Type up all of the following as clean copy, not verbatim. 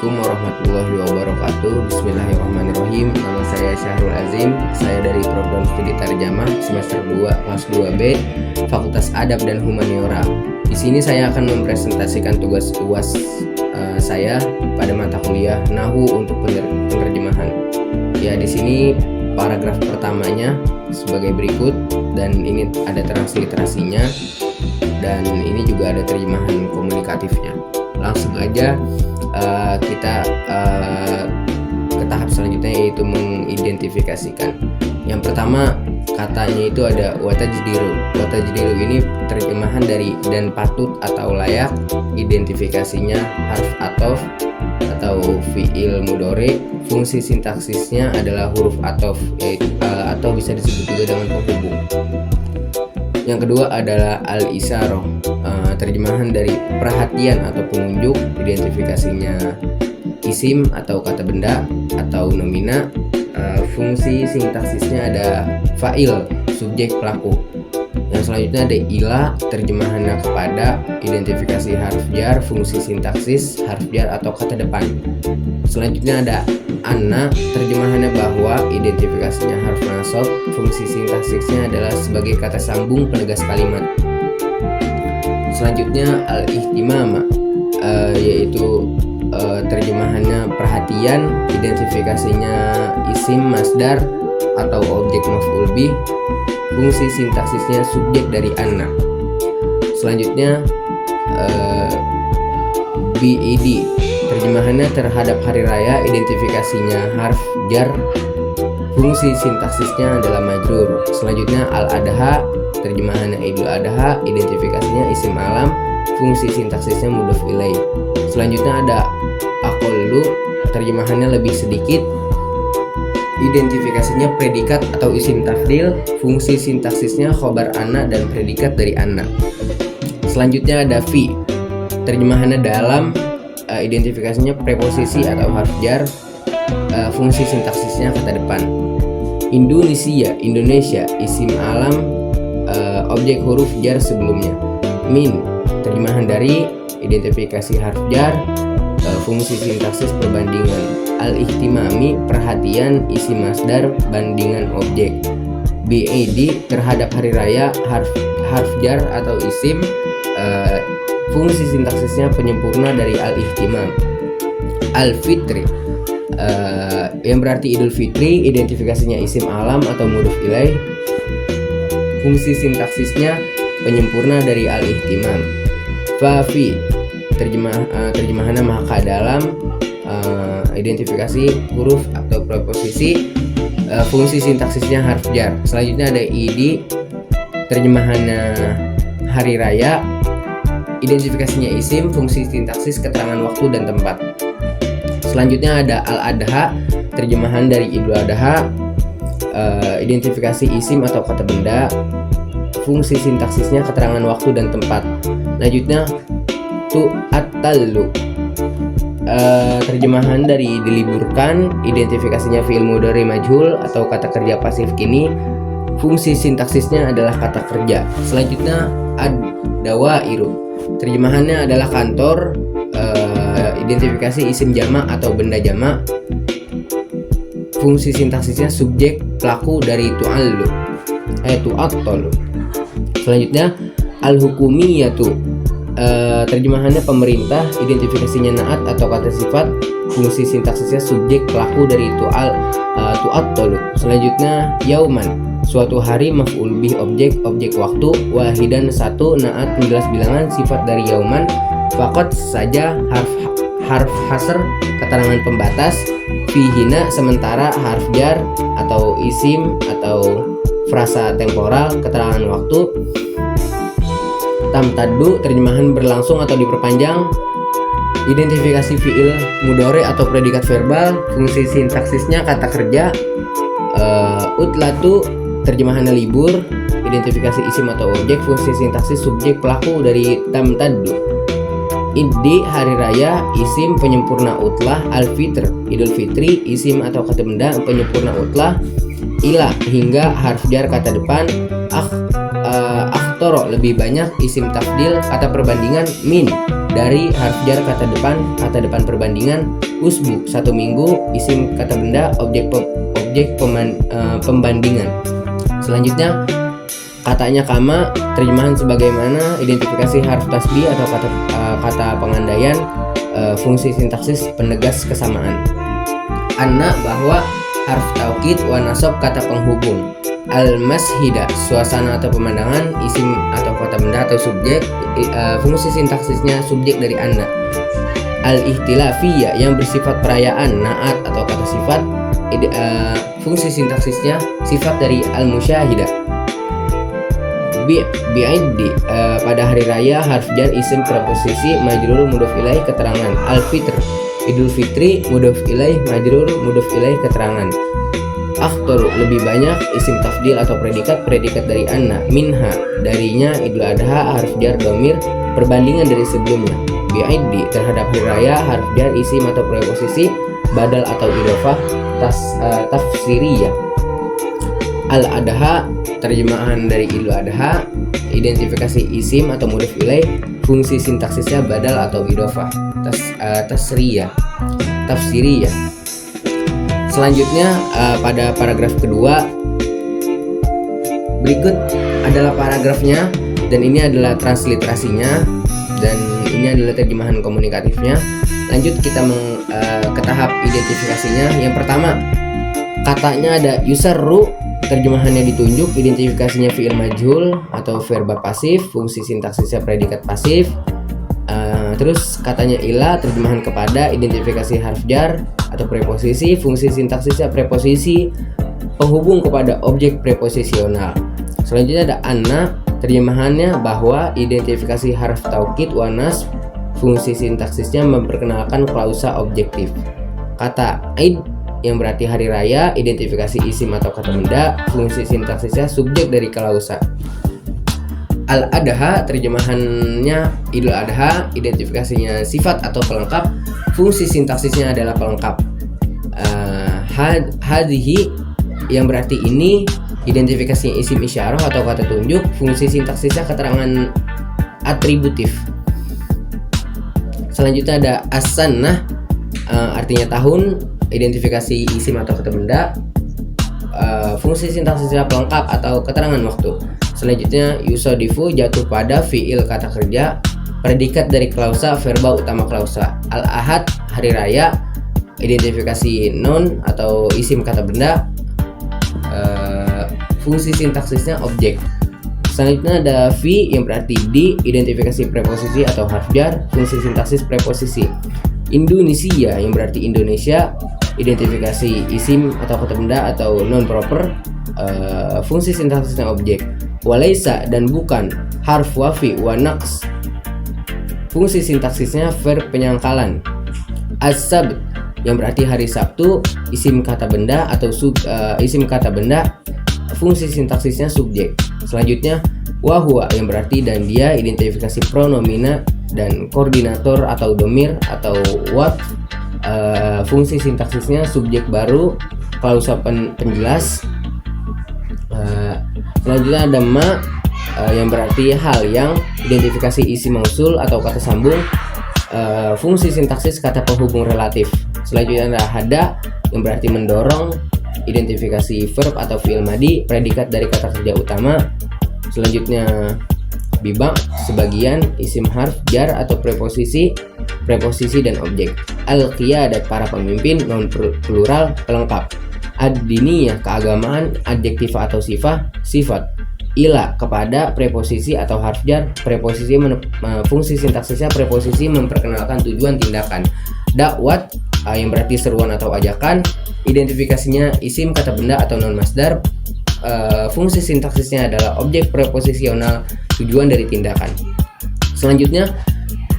Assalamualaikum warahmatullahi wabarakatuh. Bismillahirrahmanirrahim. Nama saya Syahrul Azim. Saya dari program studi Tarjamah semester 2 kelas 2B Fakultas Adab dan Humaniora. Di sini saya akan mempresentasikan tugas UAS saya pada mata kuliah Nahwu untuk penerjemahan. Ya, di sini paragraf pertamanya sebagai berikut, dan ini ada transliterasinya, dan ini juga ada terjemahan komunikatifnya. Langsung aja kita ke tahap selanjutnya, yaitu mengidentifikasikan. Yang pertama, katanya itu ada watajdiru. Watajdiru ini terjemahan dari dan patut atau layak. Identifikasinya harf atof atau fi'il mudhari. Fungsi sintaksisnya adalah huruf atof, yaitu atau bisa disebut juga dengan penghubung. Yang kedua adalah al-isyarah, terjemahan dari perhatian atau pengunjuk. Identifikasinya isim atau kata benda atau nomina. Fungsi sintaksisnya ada fa'il, subjek pelaku. Yang selanjutnya ada ila, terjemahannya kepada. Identifikasi harf jar, fungsi sintaksis harf jar atau kata depan. Selanjutnya ada anna, terjemahannya bahwa. Identifikasinya harf nasab, fungsi sintaksisnya adalah sebagai kata sambung penegas kalimat. Selanjutnya al-ihtimama, yaitu terjemahannya perhatian. Identifikasinya isim masdar atau objek maf'ul bih. Fungsi sintaksisnya subjek dari anna. Selanjutnya BID, terjemahannya terhadap hari raya. Identifikasinya harf jar, fungsi sintaksisnya adalah majrur. Selanjutnya al-adha, terjemahannya idul adha. Identifikasinya isim alam, fungsi sintaksisnya mudhof ilaih. Selanjutnya ada aqallu, terjemahannya lebih sedikit. Identifikasinya predikat atau isim tafdil, fungsi sintaksisnya khobar anna dan predikat dari anna. Selanjutnya ada fi, terjemahannya dalam. Identifikasinya preposisi atau harf jar, fungsi sintaksisnya kata depan. Indonesia, isim alam, objek huruf jar sebelumnya. Min, terjemahan dari. Identifikasi harf jar, fungsi sintaksis perbandingan. Al-ihtimami, perhatian, isim masdar, bandingan objek. BAD, terhadap hari raya, harf jar atau isim, fungsi sintaksisnya penyempurna dari al-ihtimam. Al-fitri, yang berarti Idul Fitri. Identifikasinya isim alam atau mudhof ilaih, fungsi sintaksisnya penyempurna dari al-ihtimam. Fafi, terjemahannya maka dalam. Identifikasi huruf atau preposisi, fungsi sintaksisnya harf jar. Selanjutnya ada id, terjemahannya hari raya. Identifikasinya isim, fungsi sintaksis keterangan waktu dan tempat. Selanjutnya ada al-adha, terjemahan dari idul adha. Identifikasi isim atau kata benda, fungsi sintaksisnya keterangan waktu dan tempat. Selanjutnya tu'atallu, terjemahan dari diliburkan. Identifikasinya fi'il mudhari majhul atau kata kerja pasif kini, fungsi sintaksisnya adalah kata kerja. Selanjutnya ad-dawairu, terjemahannya adalah kantor. Identifikasi isim jamak atau benda jamak, fungsi sintaksisnya subjek pelaku dari tu'allu, tu'attalu. Selanjutnya al-hukumiyatu, terjemahannya pemerintah. Identifikasinya naat atau kata sifat, fungsi sintaksisnya subjek pelaku dari tu'attalu. Selanjutnya yauman, suatu hari, maf'ul bih objek waktu. Wahidan, satu, naat menjelas bilangan, sifat dari yauman. Faqat, saja, harf hasr, keterangan pembatas. Fihina, sementara, harf jar atau isim atau frasa temporal, keterangan waktu. Tamtaddu, terjemahan berlangsung atau diperpanjang. Identifikasi fi'il mudhari atau predikat verbal, fungsi sintaksisnya kata kerja. Utlatu, terjemahannya libur. Identifikasi isim atau objek, fungsi sintaksis subjek pelaku dari tamtaddu. Iddi, hari raya, isim penyempurna utlah. Al-fitr, idul fitri, isim atau kata benda penyempurna utlah. Ila, hingga, harf jar kata depan. Akhtoro, lebih banyak, isim tafdil kata perbandingan. Min, dari harf jar kata depan perbandingan, usbu 1 minggu, isim kata benda, objek pembandingan. Selanjutnya katanya kama, terjemahan sebagaimana, identifikasi harf tasbih atau kata pengandaian, fungsi sintaksis penegas kesamaan. Anna, bahwa, harf taukid, wa nasab, kata penghubung. Al-mashida, suasana atau pemandangan, isim atau kata benda atau subjek, fungsi sintaksisnya subjek dari anna. Al-ihtilafiyah, yang bersifat perayaan, naat atau kata sifat, fungsi sintaksisnya sifat dari al-musyahidah. Bi'iddi, pada hari raya, harf jar isim preposisi majrur mudhof ilaih keterangan. Al-fitr, idul fitri, mudhof ilaih majrur mudhof ilaih keterangan. Akhtar, lebih banyak, isim tafdil atau predikat dari anna. Minha, darinya, idul adha, harf jar dhamir perbandingan dari sebelumnya. Bi'iddi, terhadap hari raya, harf jar isim atau preposisi badal atau idhofah tafsiriyah. Al-adha, terjemahan dari idul adha, identifikasi isim atau mudhof ilaih, fungsi sintaksisnya badal atau idhofah tafsiriyah. Selanjutnya pada paragraf kedua, berikut adalah paragrafnya, dan ini adalah transliterasinya, dan ini adalah terjemahan komunikatifnya. Lanjut kita ke tahap identifikasinya. Yang pertama, katanya ada yusarru, terjemahannya ditunjuk, identifikasinya fi'il majhul atau verba pasif, fungsi sintaksisnya predikat pasif. Terus katanya ila, terjemahan kepada, identifikasi harf jar atau preposisi, fungsi sintaksisnya preposisi penghubung kepada objek preposisional. Selanjutnya ada anna, terjemahannya bahwa, identifikasi harf taukid wa nasb, fungsi sintaksisnya memperkenalkan klausa objektif. Kata aid, yang berarti hari raya, identifikasi isim atau kata benda, fungsi sintaksisnya subjek dari klausa. Al-adha, terjemahannya idul adha, identifikasinya sifat atau pelengkap, fungsi sintaksisnya adalah pelengkap. Hadhihi, yang berarti ini, identifikasinya isim isyarah atau kata tunjuk, fungsi sintaksisnya keterangan atributif. Selanjutnya ada as-sannah, artinya tahun, identifikasi isim atau kata benda, fungsi sintaksisnya pelengkap atau keterangan waktu. Selanjutnya yusodifu, jatuh pada, fiil kata kerja, predikat dari klausa, verba utama klausa. Al-ahad, hari raya, identifikasi non atau isim kata benda, fungsi sintaksisnya objek. Selanjutnya ada fi, yang berarti di, identifikasi preposisi atau harf jar, fungsi sintaksis preposisi. Indonesia, yang berarti Indonesia, identifikasi isim atau kata benda atau non proper, fungsi sintaksisnya objek. Walaisa, dan bukan, harf wafi wa naqs, fungsi sintaksisnya verb penyangkalan. As-sabt, yang berarti hari Sabtu, isim kata benda atau isim kata benda, fungsi sintaksisnya subjek. Selanjutnya wahwa, yang berarti dan dia, identifikasi pronomina dan koordinator atau domir atau what, fungsi sintaksisnya subjek baru, klausa penjelas. Selanjutnya ada ma, yang berarti hal yang, identifikasi isim mausul atau kata sambung, fungsi sintaksis kata penghubung relatif. Selanjutnya ada hada, yang berarti mendorong, identifikasi verb atau fi'il madi, predikat dari kata kerja utama. Selanjutnya bibak, sebagian, isim harf jar atau preposisi dan objek. Al-qiyadat, para pemimpin, non plural, pelengkap. Ad-diniyah, keagamaan, adjektif atau sifat. Ila, kepada, preposisi atau harf jar, preposisi fungsi sintaksisnya preposisi memperkenalkan tujuan tindakan. Dakwat, yang berarti seruan atau ajakan, identifikasinya isim kata benda atau non masdar, fungsi sintaksisnya adalah objek preposisional, tujuan dari tindakan. Selanjutnya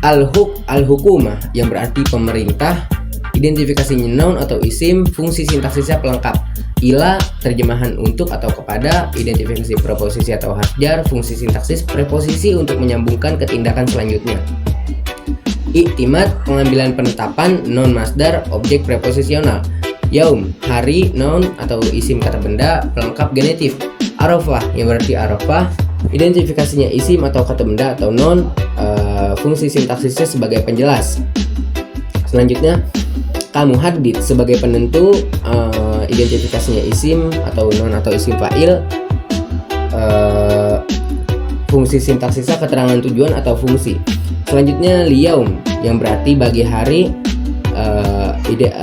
al-hukumah, yang berarti pemerintah, identifikasinya noun atau isim, fungsi sintaksisnya pelengkap. Ila, terjemahan untuk atau kepada, identifikasi preposisi atau harf jar, fungsi sintaksis preposisi untuk menyambungkan ke tindakan selanjutnya. Iktimat, pengambilan penetapan, non masdar, objek preposisional. Yaum, hari, noun atau isim kata benda, pelengkap genetif. Arafah, yang berarti arafah, identifikasinya isim atau kata benda atau non, fungsi sintaksisnya sebagai penjelas. Selanjutnya kamuhaddid sebagai penentu, identifikasinya isim atau non atau isim fa'il. Fungsi sintaksisnya keterangan tujuan atau fungsi. Selanjutnya liyaum yang berarti bagi hari,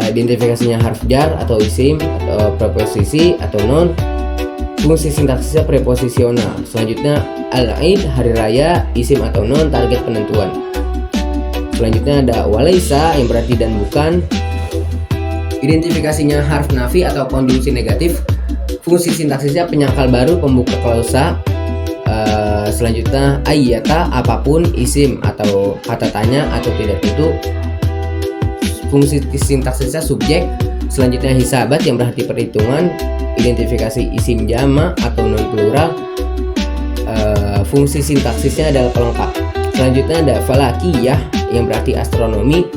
identifikasinya harf jar atau isim atau preposisi atau non. Fungsi sintaksisnya preposisional. Selanjutnya al-aid hari raya, isim atau non, target penentuan. Selanjutnya ada walaisa yang berarti dan bukan. Identifikasinya harf nafi atau konjungsi negatif. Fungsi sintaksisnya penyangkal baru pembuka klausa. Selanjutnya ayyata apapun, isim atau kata tanya atau tidak tentu. Fungsi sintaksisnya subjek. Selanjutnya hisabat yang berarti perhitungan. Identifikasi isim jama atau non plural. Fungsi sintaksisnya adalah pelengkap. Selanjutnya ada falakiyah yang berarti astronomi.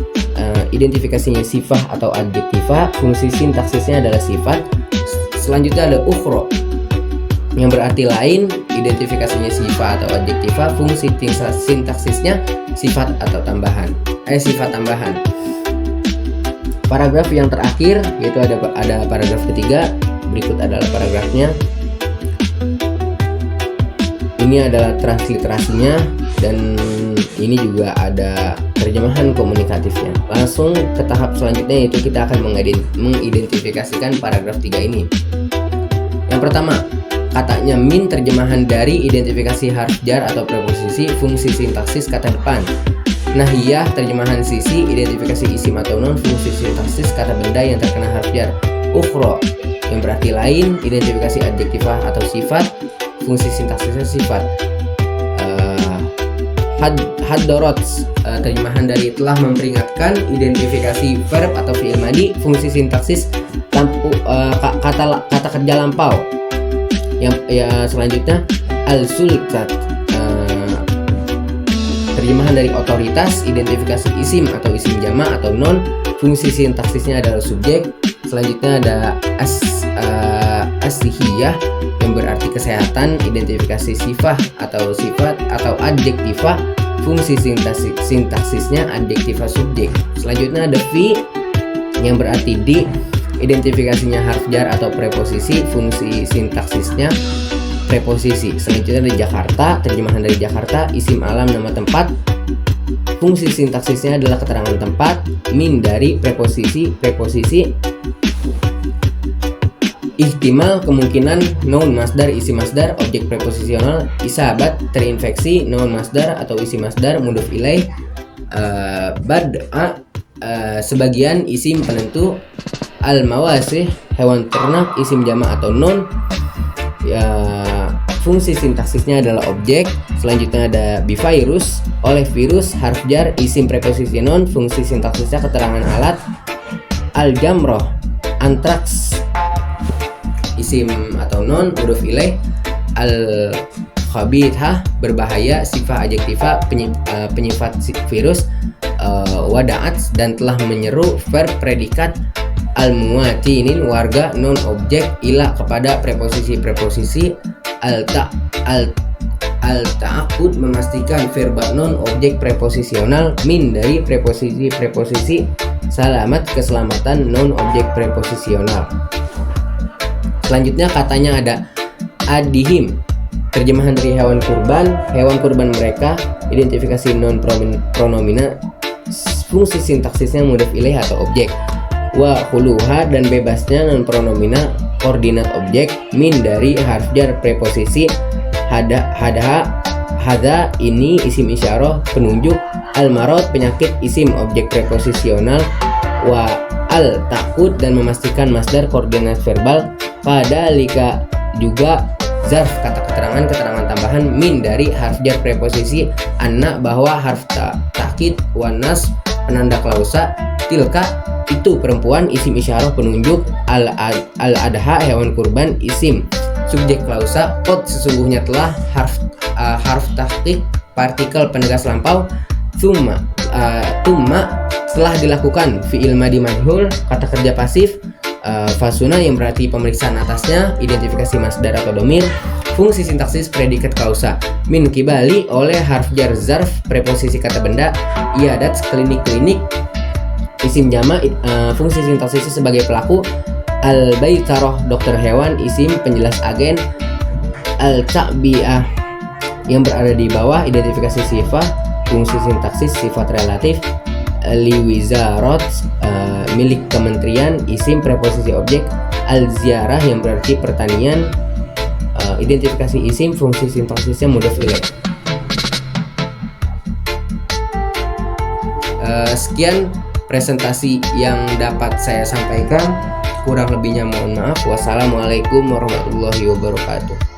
Identifikasinya sifat atau adjektiva. Fungsi sintaksisnya adalah sifat. Selanjutnya ada ukhro yang berarti lain. Identifikasinya sifat atau adjektiva. Fungsi sintaksisnya sifat atau tambahan. Sifat tambahan. Paragraf yang terakhir yaitu ada paragraf ketiga. Berikut adalah paragrafnya. Ini adalah transliterasinya dan ini juga ada terjemahan komunikatifnya. Langsung ke tahap selanjutnya, yaitu kita akan mengidentifikasikan paragraf 3 ini. Yang pertama, katanya min terjemahan dari identifikasi harf jar atau preposisi, fungsi sintaksis kata depan. Nahiyah terjemahan sisi, identifikasi isim atau non, fungsi sintaksis kata benda yang terkena harf jar. Ukhro yang berarti lain, identifikasi adjektiva atau sifat, fungsi sintaksisnya sifat. Hadorot terjemahan dari telah memperingatkan, identifikasi verb atau fi'il madi, fungsi sintaksis kata kerja lampau. Yang selanjutnya al-sultat, terjemahan dari otoritas, identifikasi isim atau isim jama atau non, fungsi sintaksisnya adalah subjek. Selanjutnya ada as-sihiyah yang berarti kesehatan, identifikasi sifat atau adjektiva, fungsi sintaksisnya adjektiva subjek. Selanjutnya ada fi yang berarti di, identifikasinya harf jar atau preposisi, fungsi sintaksisnya preposisi. Selanjutnya ada Jakarta, terjemahan dari Jakarta, isim alam nama tempat, fungsi sintaksisnya adalah keterangan tempat. Min dari preposisi. Ihtimal kemungkinan, noun masdar isim masdar objek preposisional. Isabat terinfeksi, noun masdar atau isim masdar mudhof ilaih. Bad'a sebagian isim penentu. Al mawasih hewan ternak isim jamak atau non. Fungsi sintaksisnya adalah objek. Selanjutnya ada bivirus, oleh virus, harf jar isim preposisi non, fungsi sintaksisnya keterangan alat. Al jamroh antraks isim atau non, mudhof ilaih. Al khabithah berbahaya, sifat adjektiva penyifat virus. Wada'at dan telah menyeru, verb predikat. Al muwatinin warga, non objek, ila kepada preposisi. Al ta'akud memastikan, verb non objek preposisional. Min dari preposisi. Salamat keselamatan, non objek preposisional. Selanjutnya katanya ada adihim, terjemahan dari hewan kurban mereka, identifikasi non pronomina, fungsi sintaksisnya mudhof ilaih atau objek. Wa khuluha dan bebasnya non pronomina, koordinat objek. Min dari harf jar preposisi. Hadha ini isim isyarah penunjuk. Al marad penyakit isim objek preposisional. Wa al takut dan memastikan masdar koordinat verbal. Pada lika juga zarf kata keterangan tambahan. Min dari harf jar preposisi. Anna bahwa harf takkid. Wanas penanda klausa. Tilka itu perempuan isim isyarah penunjuk. Al adha hewan kurban isim subjek klausa. Qad sesungguhnya telah harf tahqiq partikel penegas lampau. Tsumma telah dilakukan fi'il madi majhul kata kerja pasif. Fasuna yang berarti pemeriksaan atasnya, identifikasi masdar atau domir, fungsi sintaksis predikat kausa, min kibali oleh harf jar zarf preposisi kata benda, iadat klinik isim jama, fungsi sintaksisnya sebagai pelaku, al baitaroh dokter hewan, isim penjelas agen, al ta'biah yang berada di bawah, identifikasi sifat, fungsi sintaksis sifat relatif, liwizarot milik kementerian, isim preposisi objek, al-ziarah yang berarti pertanian, identifikasi isim, fungsi sintaksisnya mudhof ilaih. Sekian presentasi yang dapat saya sampaikan, kurang lebihnya mohon maaf. Wassalamualaikum warahmatullahi wabarakatuh.